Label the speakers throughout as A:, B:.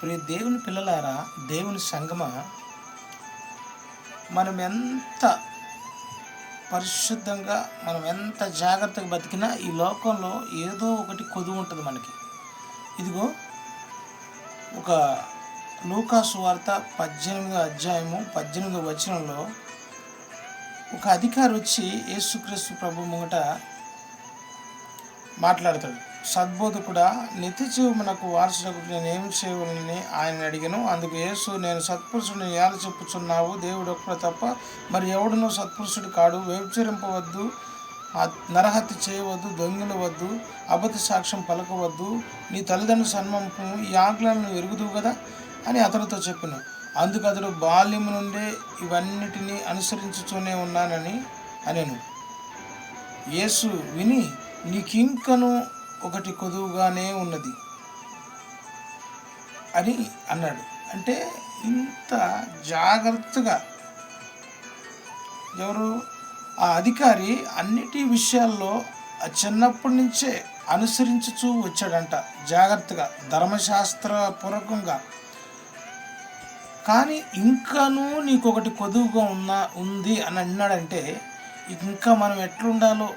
A: ప్రియ దేవుని పిల్లలారా, దేవుని సంగమా, మనం ఎంత పరిశుద్ధంగా, మనం ఎంత జాగ్రత్తగా బతికినా ఈ లోకంలో ఏదో ఒకటి కొదువు ఉంటుంది మనకి. ఇదిగో ఒక లూకా సువార్త 18వ అధ్యాయము 18వ వచనంలో ఒక అధికారి వచ్చి యేసుక్రీస్తు ప్రభు ముంగట మాట్లాడతాడు. సద్బోధకుడా, నిత్య జీవమునకు వారసులకు నేను ఏమి చేయవలని ఆయన అడిగాను. అందుకు యేసు, నేను సత్పురుషుడిని ఎలా చెప్పుచున్నావు? దేవుడు ఒక్కడు తప్ప మరి ఎవడునో సత్పురుషుడు కాడు. వ్యభిచరింపవద్దు, నరహత్య చేయవద్దు, దొంగిలవద్దు, అబద్ధ సాక్ష్యం పలకవద్దు, నీ తల్లిదండ్రుల సన్మానము, ఈ ఆజ్ఞలను ఎరుగుదువు కదా అని అతనితో చెప్పాను. అందుకు అతడు, బాల్యము నుండే ఇవన్నిటినీ అనుసరించుతూనే ఉన్నానని అనెను. యేసు విని, నీకింకను ఒకటి కొదువుగానే ఉన్నది అని అన్నాడు. అంటే ఇంత జాగ్రత్తగా ఎవరు ఆ అధికారి అన్నిటి విషయాల్లో చిన్నప్పటి నుంచే అనుసరించుచూ వచ్చాడంట, జాగ్రత్తగా, ధర్మశాస్త్రపూర్వకంగా. కానీ ఇంకాను నీకొకటి కొదువుగా ఉంది అని అన్నాడంటే ఇంకా మనం ఎట్లుండాలో,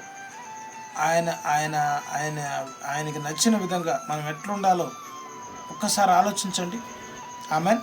A: ఆయన ఆయన ఆయన ఆయనకి నచ్చిన విధంగా మనం ఎట్లుండాలో ఒక్కసారి ఆలోచించండి. ఆమెన్.